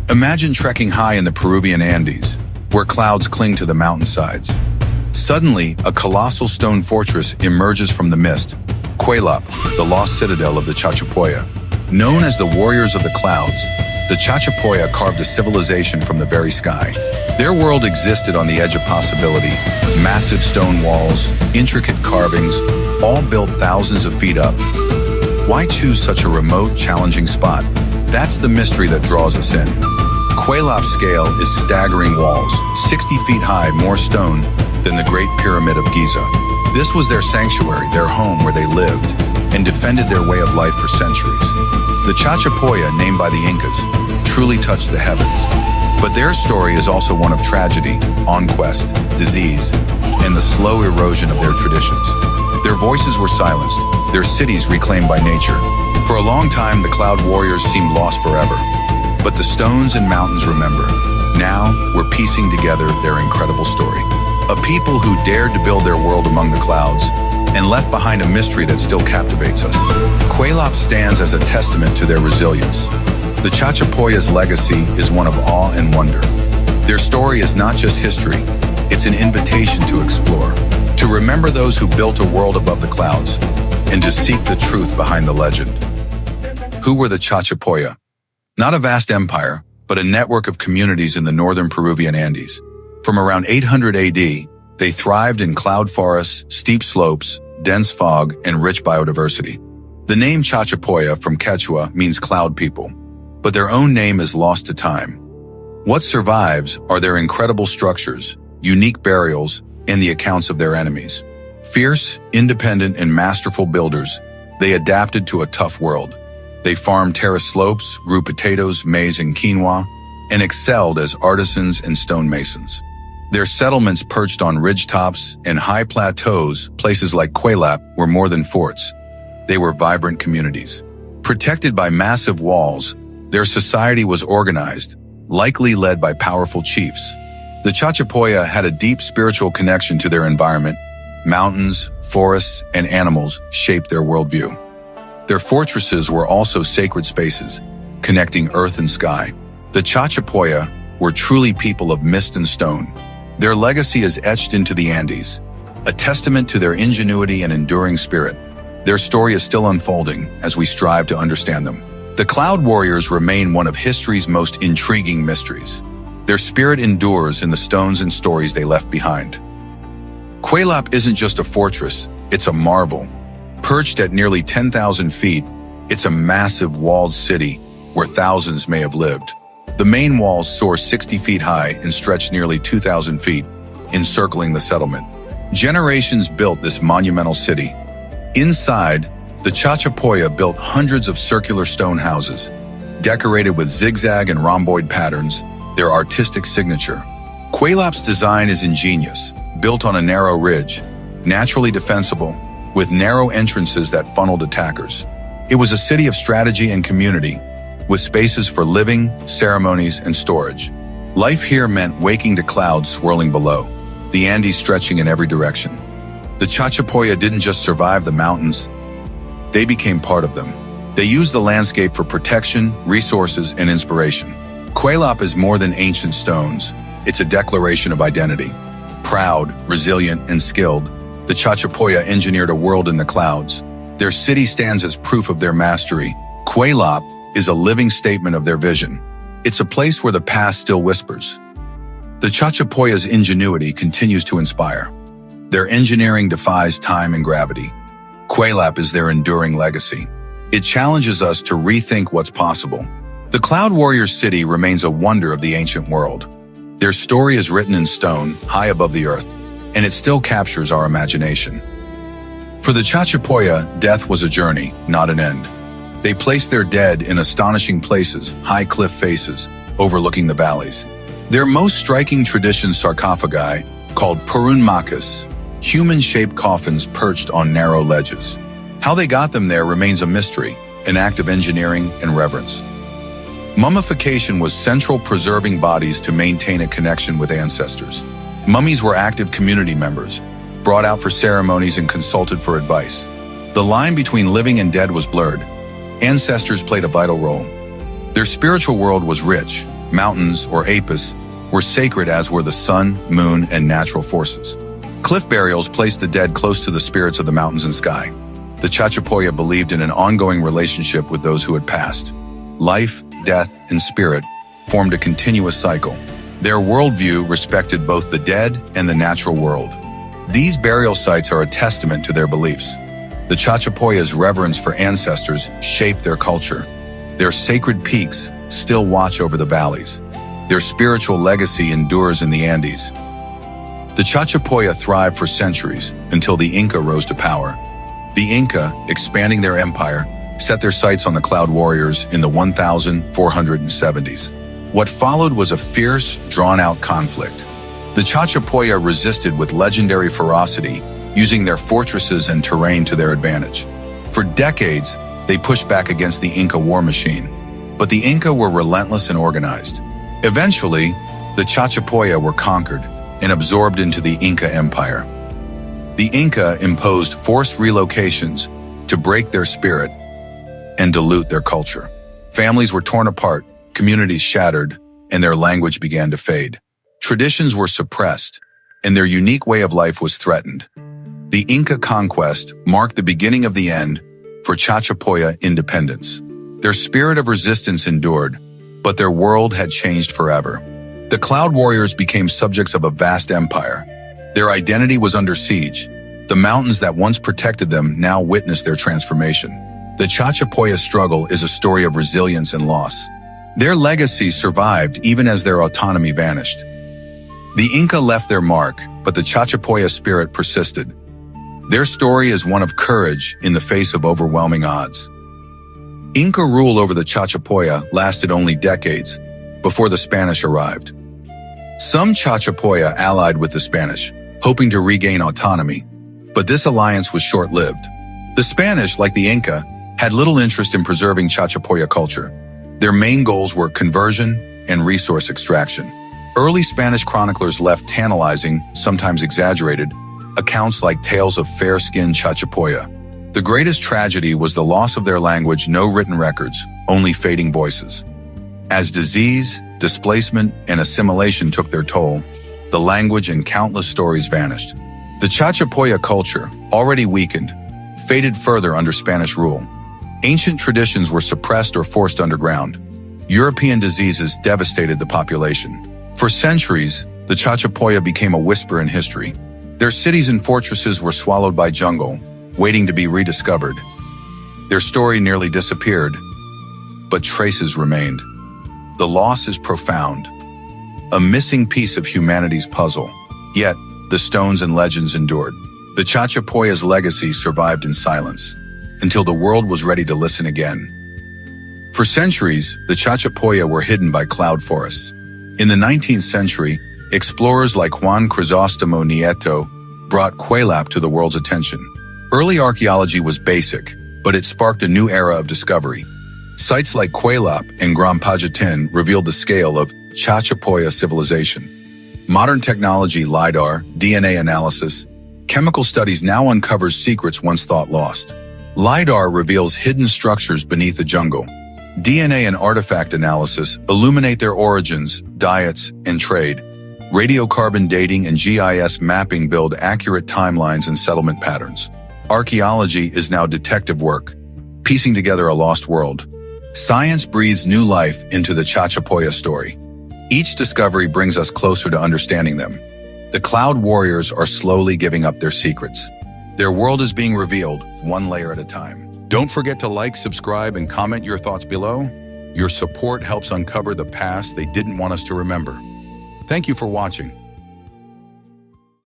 Imagine trekking high in the Peruvian Andes, where clouds cling to the mountainsides. Suddenly, a colossal stone fortress emerges from the mist, Kuelap, the lost citadel of the Chachapoya. Known as the warriors of the clouds, the Chachapoya carved a civilization from the very sky. Their world existed on the edge of possibility. Massive stone walls, intricate carvings, all built thousands of feet up. Why choose such a remote, challenging spot? That's the mystery that draws us in. Kuelap's scale is staggering walls, 60 feet high, more stone than the Great Pyramid of Giza. This was their sanctuary, their home where they lived and defended their way of life for centuries. The Chachapoya, named by the Incas, truly touched the heavens. But their story is also one of tragedy, conquest, disease, and the slow erosion of their traditions. Their voices were silenced, their cities reclaimed by nature. For a long time, the Cloud Warriors seemed lost forever. But the stones and mountains remember. Now, we're piecing together their incredible story. A people who dared to build their world among the clouds and left behind a mystery that still captivates us. Kuelap stands as a testament to their resilience. The Chachapoya's legacy is one of awe and wonder. Their story is not just history, it's an invitation to explore, to remember those who built a world above the clouds, and to seek the truth behind the legend. Who were the Chachapoya? Not a vast empire, but a network of communities in the northern Peruvian Andes. From around 800 AD, they thrived in cloud forests, steep slopes, dense fog, and rich biodiversity. The name Chachapoya from Quechua means cloud people, but their own name is lost to time. What survives are their incredible structures, unique burials, and the accounts of their enemies. Fierce, independent, and masterful builders, they adapted to a tough world. They farmed terrace slopes, grew potatoes, maize, and quinoa, and excelled as artisans and stonemasons. Their settlements perched on ridgetops and high plateaus, places like Kuelap, were more than forts. They were vibrant communities. Protected by massive walls, their society was organized, likely led by powerful chiefs. The Chachapoya had a deep spiritual connection to their environment. Mountains, forests, and animals shaped their worldview. Their fortresses were also sacred spaces, connecting earth and sky. The Chachapoya were truly people of mist and stone. Their legacy is etched into the Andes, a testament to their ingenuity and enduring spirit. Their story is still unfolding as we strive to understand them. The Cloud Warriors remain one of history's most intriguing mysteries. Their spirit endures in the stones and stories they left behind. Kuelap isn't just a fortress, it's a marvel. Perched at nearly 10,000 feet, it's a massive walled city where thousands may have lived. The main walls soar 60 feet high and stretch nearly 2,000 feet, encircling the settlement. Generations built this monumental city. Inside, the Chachapoya built hundreds of circular stone houses, decorated with zigzag and rhomboid patterns, their artistic signature. Kuelap's design is ingenious, built on a narrow ridge, naturally defensible, with narrow entrances that funneled attackers. It was a city of strategy and community, with spaces for living, ceremonies, and storage. Life here meant waking to clouds swirling below, the Andes stretching in every direction. The Chachapoya didn't just survive the mountains, they became part of them. They used the landscape for protection, resources, and inspiration. Kuelap is more than ancient stones, it's a declaration of identity. Proud, resilient, and skilled, the Chachapoya engineered a world in the clouds. Their city stands as proof of their mastery. Kuelap is a living statement of their vision. It's a place where the past still whispers. The Chachapoya's ingenuity continues to inspire. Their engineering defies time and gravity. Kuelap is their enduring legacy. It challenges us to rethink what's possible. The Cloud Warriors city remains a wonder of the ancient world. Their story is written in stone, high above the earth, and it still captures our imagination. For the Chachapoya, death was a journey, not an end. They placed their dead in astonishing places, high cliff faces, overlooking the valleys. Their most striking tradition, sarcophagi, called purunmakas, human-shaped coffins perched on narrow ledges. How they got them there remains a mystery, an act of engineering and reverence. Mummification was central, preserving bodies to maintain a connection with ancestors. Mummies were active community members, brought out for ceremonies and consulted for advice. The line between living and dead was blurred. Ancestors played a vital role. Their spiritual world was rich, mountains, or apis, were sacred, as were the sun, moon, and natural forces. Cliff burials placed the dead close to the spirits of the mountains and sky. The Chachapoya believed in an ongoing relationship with those who had passed. Life, death, and spirit formed a continuous cycle. Their worldview respected both the dead and the natural world. These burial sites are a testament to their beliefs. The Chachapoya's reverence for ancestors shaped their culture. Their sacred peaks still watch over the valleys. Their spiritual legacy endures in the Andes. The Chachapoya thrived for centuries until the Inca rose to power. The Inca, expanding their empire, set their sights on the Cloud Warriors in the 1470s. What followed was a fierce, drawn-out conflict. The Chachapoya resisted with legendary ferocity, using their fortresses and terrain to their advantage. For decades, they pushed back against the Inca war machine, but the Inca were relentless and organized. Eventually, the Chachapoya were conquered and absorbed into the Inca Empire. The Inca imposed forced relocations to break their spirit and dilute their culture. Families were torn apart, communities shattered, and their language began to fade. Traditions were suppressed, and their unique way of life was threatened. The Inca conquest marked the beginning of the end for Chachapoya independence. Their spirit of resistance endured, but their world had changed forever. The Cloud Warriors became subjects of a vast empire. Their identity was under siege. The mountains that once protected them now witnessed their transformation. The Chachapoya struggle is a story of resilience and loss. Their legacy survived even as their autonomy vanished. The Inca left their mark, but the Chachapoya spirit persisted. Their story is one of courage in the face of overwhelming odds. Inca rule over the Chachapoya lasted only decades before the Spanish arrived. Some Chachapoya allied with the Spanish, hoping to regain autonomy, but this alliance was short-lived. The Spanish, like the Inca, had little interest in preserving Chachapoya culture. Their main goals were conversion and resource extraction. Early Spanish chroniclers left tantalizing, sometimes exaggerated, accounts like tales of fair-skinned Chachapoya. The greatest tragedy was the loss of their language, no written records, only fading voices. As disease, displacement, and assimilation took their toll, the language and countless stories vanished. The Chachapoya culture, already weakened, faded further under Spanish rule. Ancient traditions were suppressed or forced underground. European diseases devastated the population. For centuries, the Chachapoya became a whisper in history. Their cities and fortresses were swallowed by jungle, waiting to be rediscovered. Their story nearly disappeared, but traces remained. The loss is profound, a missing piece of humanity's puzzle. Yet, the stones and legends endured. The Chachapoya's legacy survived in silence, until the world was ready to listen again. For centuries, the Chachapoya were hidden by cloud forests. In the 19th century, explorers like Juan Crisostomo Nieto brought Kuelap to the world's attention. Early archaeology was basic, but it sparked a new era of discovery. Sites like Kuelap and Gran Pajatin revealed the scale of Chachapoya civilization. Modern technology, LiDAR, DNA analysis, chemical studies now uncovers secrets once thought lost. LiDAR reveals hidden structures beneath the jungle. DNA and artifact analysis illuminate their origins, diets, and trade. Radiocarbon dating and GIS mapping build accurate timelines and settlement patterns. Archaeology is now detective work, piecing together a lost world. Science breathes new life into the Chachapoya story. Each discovery brings us closer to understanding them. The Cloud Warriors are slowly giving up their secrets. Their world is being revealed, one layer at a time. Don't forget to like, subscribe, and comment your thoughts below. Your support helps uncover the past they didn't want us to remember. Thank you for watching.